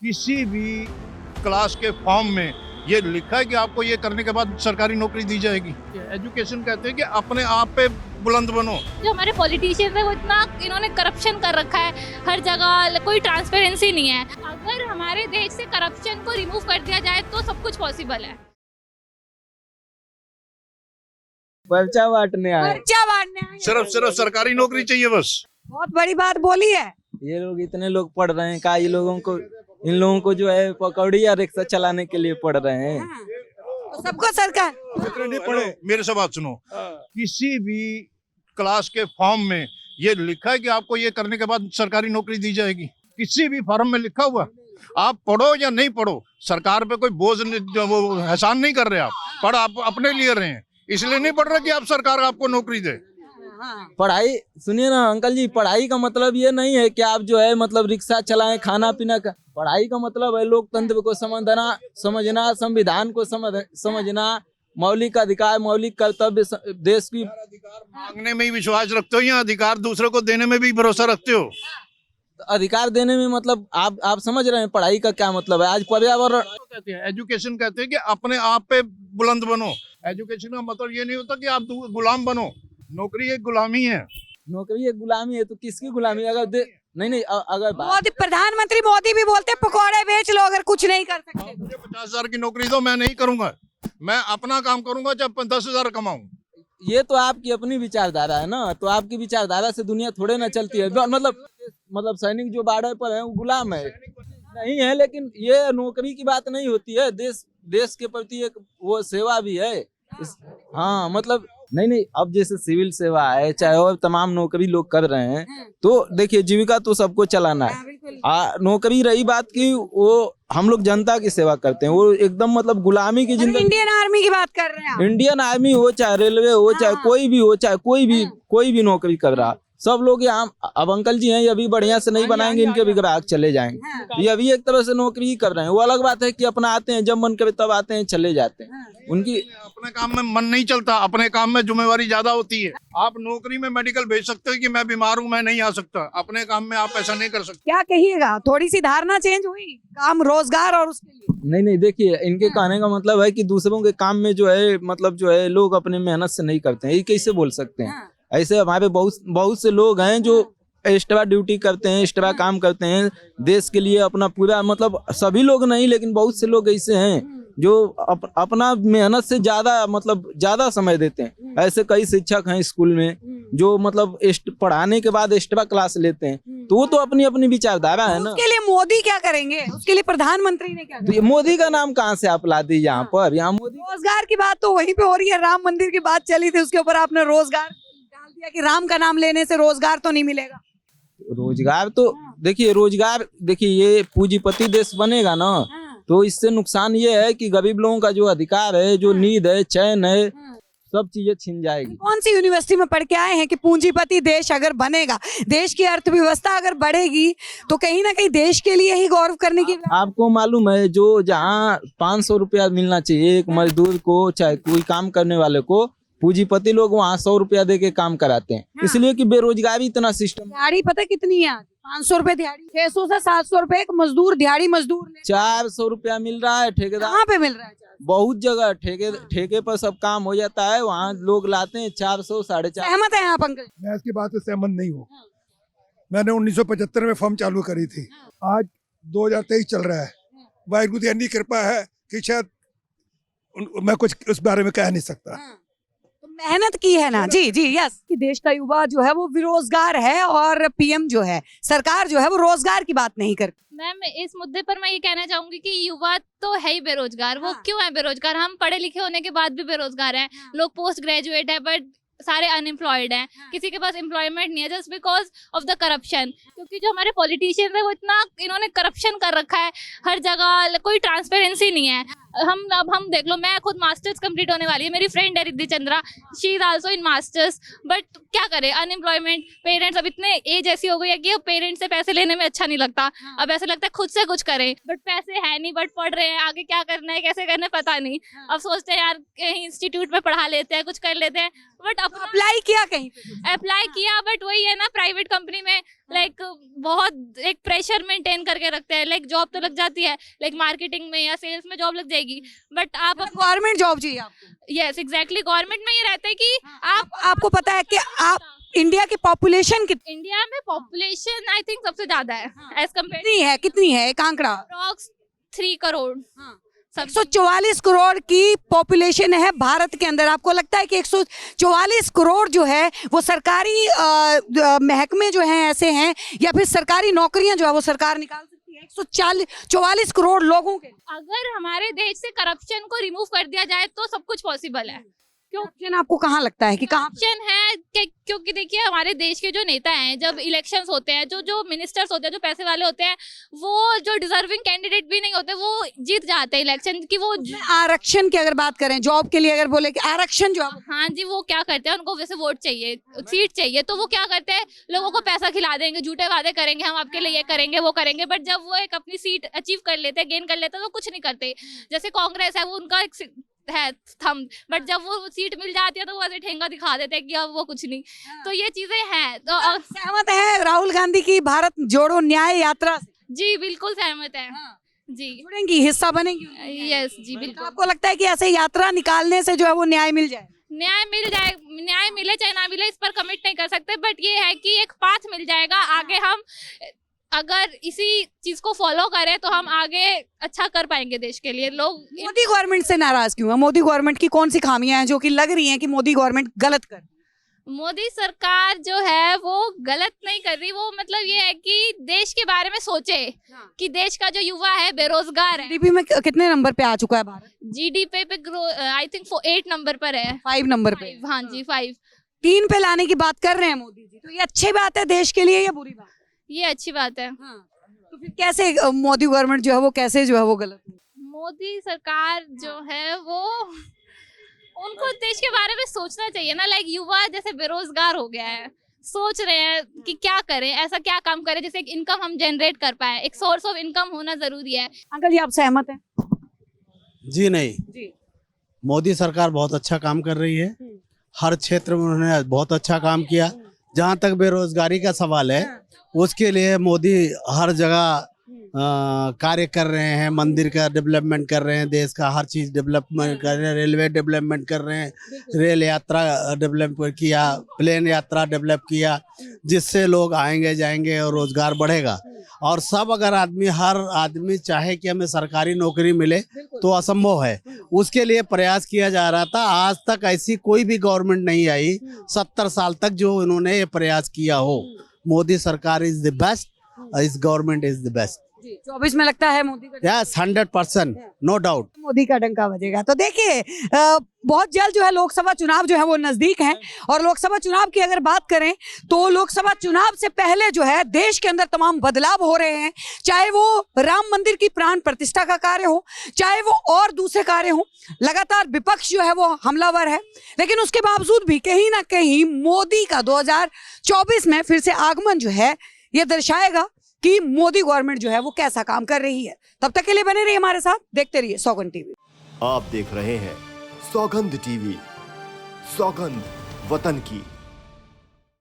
किसी भी क्लास के फॉर्म में ये लिखा है कि आपको ये करने के बाद सरकारी नौकरी दी जाएगी। एजुकेशन कहते हैं कि अपने आप पे बुलंद बनो। जो हमारे पॉलिटिशियंस है वो इतना इन्होंने करप्शन कर रखा है, हर जगह कोई ट्रांसपेरेंसी नहीं है। अगर हमारे देश से करप्शन को रिमूव कर दिया जाए तो सब कुछ पॉसिबल है। पर्चा बांटने आए, पर्चा बांटने आए। सिर्फ सरकारी नौकरी चाहिए बस। बहुत बड़ी बात बोली है। ये लोग इतने लोग पढ़ रहे हैं का इन लोगों को जो है पकौड़ी या रिक्शा चलाने के लिए पढ़ रहे हैं। तो सबको सरकार नहीं पढ़े, मेरे से बात सुनो। किसी भी क्लास के फॉर्म में ये लिखा है कि आपको ये करने के बाद सरकारी नौकरी दी जाएगी। किसी भी फॉर्म में लिखा हुआ, आप पढ़ो या नहीं पढ़ो, सरकार पे कोई बोझ वो एहसान नहीं कर रहे। आप पढ़ आप अपने लिए रहे हैं, इसलिए नहीं पढ़ रहे कि आप सरकार आपको नौकरी दे। पढ़ाई सुनिए ना अंकल जी, पढ़ाई का मतलब ये नहीं है कि आप जो है मतलब रिक्शा चलाएं, खाना पीना का। पढ़ाई का मतलब है लोकतंत्र को समझना, संविधान को समझना, मौलिक अधिकार, मौलिक कर्तव्य, देश की अधिकार मांगने में ही विश्वास रखते हो या अधिकार दूसरे को देने में भी भरोसा रखते हो? अधिकार देने में मतलब आप समझ रहे हैं पढ़ाई का क्या मतलब है। आज पर्यावरण कहते हैं, एजुकेशन कहते हैं कि अपने आप पे बुलंद बनो। एजुकेशन का मतलब ये नहीं होता कि आप गुलाम बनो। नौकरी एक गुलामी है। नौकरी एक गुलामी है तो किसकी गुलामी? अगर नहीं अगर मोदी, प्रधानमंत्री मोदी भी बोलते हैं पकौड़े बेच लो अगर कुछ नहीं कर सकते। मुझे 50,000 की नौकरी दो, मैं नहीं करूंगा। मैं अपना काम करूंगा, चाहे 10,000 कमाऊं। ये तो आपकी अपनी विचारधारा है ना, तो आपकी विचारधारा से दुनिया थोड़े ना चलती है। मतलब सैनिक जो बॉर्डर पर है वो गुलाम है नहीं है, लेकिन ये नौकरी की बात नहीं होती है। देश के प्रति एक वो सेवा भी है। हाँ मतलब नहीं अब जैसे सिविल सेवा है, चाहे और तमाम नौकरी लोग कर रहे हैं, तो देखिए जीविका तो सबको चलाना है। नौकरी रही बात की, वो हम लोग जनता की सेवा करते हैं, वो एकदम मतलब गुलामी की जिंदगी। इंडियन आर्मी की बात कर रहे हैं। इंडियन आर्मी हो, चाहे रेलवे हो, चाहे कोई भी हो, चाहे कोई भी नौकरी कर रहा, सब लोग यहाँ। अब अंकल जी हैं, ये अभी बढ़िया से नहीं बनाएंगे, इनके भी ग्राहक चले जाएंगे। ये अभी एक तरह से नौकरी ही कर रहे हैं। वो अलग बात है कि अपना आते हैं, जब मन करे तब आते हैं, चले जाते हैं। उनकी अपने काम में मन नहीं चलता, अपने काम में जिम्मेवारी ज्यादा होती है। आप नौकरी में मेडिकल भेज सकते हो कि मैं बीमार हूँ, मैं नहीं आ सकता। अपने काम में आप ऐसा नहीं कर सकते। क्या कहिएगा, थोड़ी सी धारणा चेंज हुई काम रोजगार और उसके लिए? नहीं देखिए, इनके कहने का मतलब है कि दूसरों के काम में जो है मतलब जो है लोग अपने मेहनत से नहीं करते हैं। ये कैसे बोल सकते हैं? ऐसे हमारे बहुत से लोग हैं जो एक्स्ट्रा ड्यूटी करते हैं, एक्स्ट्रा काम करते हैं देश के लिए। अपना पूरा मतलब सभी लोग नहीं, लेकिन बहुत से लोग ऐसे हैं जो अपना मेहनत से ज्यादा समय देते हैं। ऐसे कई शिक्षक हैं स्कूल में जो मतलब पढ़ाने के बाद एक्स्ट्रा क्लास लेते हैं, तो वो तो अपनी अपनी विचारधारा है ना। उसके लिए मोदी क्या करेंगे? उसके लिए प्रधानमंत्री ने क्या तो मोदी का नाम कहाँ से आप ला दी यहाँ पर? यहाँ मोदी रोजगार की बात तो वहीं पे हो रही है। राम मंदिर की बात चली थी, उसके ऊपर आपने रोजगार डाल दिया कि राम का नाम लेने से रोजगार तो नहीं मिलेगा। रोजगार तो देखिए ये पूंजीपति देश बनेगा ना, तो इससे नुकसान ये है कि गरीब लोगों का जो अधिकार है, जो नींद है, चैन है, सब चीजें छिन जाएगी। कौन सी यूनिवर्सिटी में पढ़ के आए हैं कि पूंजीपति देश अगर बनेगा, देश की अर्थव्यवस्था अगर बढ़ेगी, तो कहीं ना कहीं देश के लिए ही गौरव करने की। आपको मालूम है जो जहाँ 500 रुपया मिलना चाहिए एक मजदूर को, चाहे कोई काम करने वाले को, पूंजीपति लोग वहाँ 100 रुपया दे के काम कराते हैं। इसलिए कि बेरोजगारी इतना सिस्टम। दिहाड़ी पता कितनी है? 500 रुपए दिहाड़ी, 600 से 700 रुपए एक मजदूर दिहाड़ी मजदूर 400 रुपया मिल रहा है। ठेकेदार कहाँ पे मिल रहा है? बहुत जगह ठेके पर सब काम हो जाता है, वहाँ लोग लाते हैं 400 450। सहमत है आप अंकल? मैं इसकी बात से सहमत नहीं हूँ। मैंने 1975 में फर्म चालू करी थी, आज 2023 चल रहा है। वाहिगुरु की इतनी कृपा है कि शायद मैं कुछ उस बारे में कह नहीं सकता। तो मेहनत की है ना। जी यस, कि देश का युवा जो है वो बेरोजगार है और पीएम जो है, सरकार जो है वो रोजगार की बात नहीं करती। मैम इस मुद्दे पर मैं ये कहना चाहूंगी कि युवा तो है ही बेरोजगार। वो क्यों है बेरोजगार? हम पढ़े लिखे होने के बाद भी बेरोजगार हैं। लोग पोस्ट ग्रेजुएट है बट सारे अनएम्प्लॉयड हैं। किसी के पास एम्प्लॉयमेंट नहीं है just because of the corruption. क्योंकि जो हमारे पॉलिटिशियंस है वो इतना इन्होंने करप्शन कर रखा है, हर जगह कोई ट्रांसपेरेंसी नहीं है। हम देख लो, मैं खुद मास्टर्स कंप्लीट होने वाली है, मेरी फ्रेंड है Riddhi Chandra, she is also in masters, but क्या करे, अनएम्प्लॉयमेंट। पेरेंट्स अब इतने एज ऐसी हो गई है कि अब पेरेंट्स से पैसे लेने में अच्छा नहीं लगता। अब ऐसा लगता है खुद से कुछ करें, बट पैसे है नहीं, बट पढ़ रहे हैं, आगे क्या करना है कैसे करना है पता नहीं। अब सोचते हैं यार कहीं इंस्टीट्यूट में पढ़ा लेते हैं, कुछ कर लेते हैं, बट अप्लाई किया कहीं? अप्लाई किया बट वही है ना, प्राइवेट कंपनी में लाइक बहुत एक प्रेशर मेंटेन करके रखते हैं। लाइक जॉब तो लग जाती है, लाइक मार्केटिंग में या सेल्स में जॉब लग जाएगी, बट आप गवर्नमेंट जॉब चाहिए आपको। यस एग्जैक्टली गवर्नमेंट में ये रहता है कि आपको पता है कि आप इंडिया की पॉपुलेशन इंडिया में पॉपुलेशन आई थिंक सबसे ज्यादा है एज कम्पेयर कितनी है एक आंकड़ा? अप्रॉक्स 3 करोड़। 144 करोड़ की पॉपुलेशन है भारत के अंदर। आपको लगता है कि 144 करोड़ जो है वो सरकारी महकमे जो हैं ऐसे हैं, या फिर सरकारी नौकरियां जो है वो सरकार निकाल सकती है 144 करोड़ लोगों के? अगर हमारे देश से करप्शन को रिमूव कर दिया जाए तो सब कुछ पॉसिबल है। करप्शन आपको कहाँ लगता है कि कहाँ? करप्शन है क्योंकि देखिए हमारे देश के जो नेता हैं, जब इलेक्शंस होते हैं, जो मिनिस्टर्स होते हैं, जो पैसे वाले होते हैं, वो जो डिजर्विंग कैंडिडेट भी नहीं होते वो जीत जाते हैं इलेक्शन की। वो आरक्षण की अगर बात करें, जॉब के लिए अगर बोले कि आरक्षण जो है, हाँ जी, वो क्या करते हैं, उनको वैसे वोट चाहिए, सीट चाहिए, तो वो क्या करते हैं, लोगों को पैसा खिला देंगे, झूठे वादे करेंगे, हम आपके लिए ये करेंगे वो करेंगे, बट जब वो एक अपनी सीट अचीव कर लेते हैं, गेन कर लेते हैं, तो कुछ नहीं करते। जैसे कांग्रेस है, वो उनका एक है थंब, बट जब वो सीट मिल जाती है तो वो ऐसे ठेंगा दिखा देते हैं कि अब वो कुछ नहीं। तो ये चीजें हैं। तो सहमत है राहुल गांधी की भारत जोड़ो न्याय यात्रा से? जी बिल्कुल सहमत है। जी जुड़ेंगी, हिस्सा बनेंगी? यस जी बिल्कुल। आपको लगता है कि ऐसे यात्रा निकालने से जो है वो न्याय मिल जाए? न्याय मिले चाहे ना मिले, इस पर कमिट नहीं कर सकते, बट ये है कि एक पाथ मिल जाएगा आगे। हम अगर इसी चीज को फॉलो करें तो हम आगे अच्छा कर पाएंगे देश के लिए। लोग मोदी गवर्नमेंट से नाराज क्यों है? मोदी गवर्नमेंट की कौन सी खामियां हैं जो कि लग रही हैं कि मोदी गवर्नमेंट गलत कर? मोदी सरकार जो है वो गलत नहीं कर रही, वो मतलब ये है कि देश के बारे में सोचे कि देश का जो युवा है बेरोजगार है। जीडीपी में कितने नंबर पे आ चुका है भारत? जीडीपी पे आई थिंक 8 नंबर पर है। 5 नंबर पे? हाँ जी 5। 3 पे लाने की बात कर रहे हैं मोदी जी, तो ये अच्छी बात है देश के लिए या बुरी बात? ये अच्छी बात है। तो फिर कैसे मोदी गवर्नमेंट जो है वो कैसे जो है वो गलत? मोदी सरकार जो है वो, उनको देश के बारे में सोचना चाहिए ना। लाइक युवा जैसे बेरोजगार हो गया है, सोच रहे हैं कि क्या करें, ऐसा क्या काम करें जिससे एक इनकम हम जनरेट कर पाए। एक सोर्स ऑफ इनकम होना जरूरी है। अंकल जी आप सहमत हैं? जी नहीं जी। मोदी सरकार बहुत अच्छा काम कर रही है। हर क्षेत्र में उन्होंने बहुत अच्छा काम किया। जहाँ तक बेरोजगारी का सवाल है, उसके लिए मोदी हर जगह कार्य कर रहे हैं। मंदिर का डेवलपमेंट कर रहे हैं, देश का हर चीज डेवलपमेंट कर रहे हैं, रेलवे डेवलपमेंट कर रहे हैं, रेल यात्रा डेवलप किया, प्लेन यात्रा डेवलप किया, जिससे लोग आएंगे जाएंगे और रोजगार बढ़ेगा। और सब अगर हर आदमी चाहे कि हमें सरकारी नौकरी मिले तो असंभव है। उसके लिए प्रयास किया जा रहा था। आज तक ऐसी कोई भी गवर्नमेंट नहीं आई 70 साल तक जो इन्होंने ये प्रयास किया हो। मोदी सरकार इज द बेस्ट, इस गवर्नमेंट इज द बेस्ट। 24 में लगता है मोदी का? यस 100%, नो डाउट मोदी का डंका बजेगा। तो देखिए बहुत जल्द जो है लोकसभा चुनाव जो है वो नजदीक हैं, और लोकसभा चुनाव की अगर बात करें तो लोकसभा चुनाव से पहले जो है देश के अंदर तमाम बदलाव हो रहे हैं। चाहे वो राम मंदिर की प्राण प्रतिष्ठा का कार्य हो, चाहे वो और दूसरे कार्य हो, लगातार विपक्ष जो है वो हमलावर है, लेकिन उसके बावजूद भी कहीं ना कहीं मोदी का 2024 में फिर से आगमन जो है ये दर्शाएगा कि मोदी गवर्नमेंट जो है वो कैसा काम कर रही है। तब तक के लिए बने रहिए हमारे साथ, देखते रहिए सौगंध टीवी। आप देख रहे हैं सौगंध टीवी, सौगंध वतन की।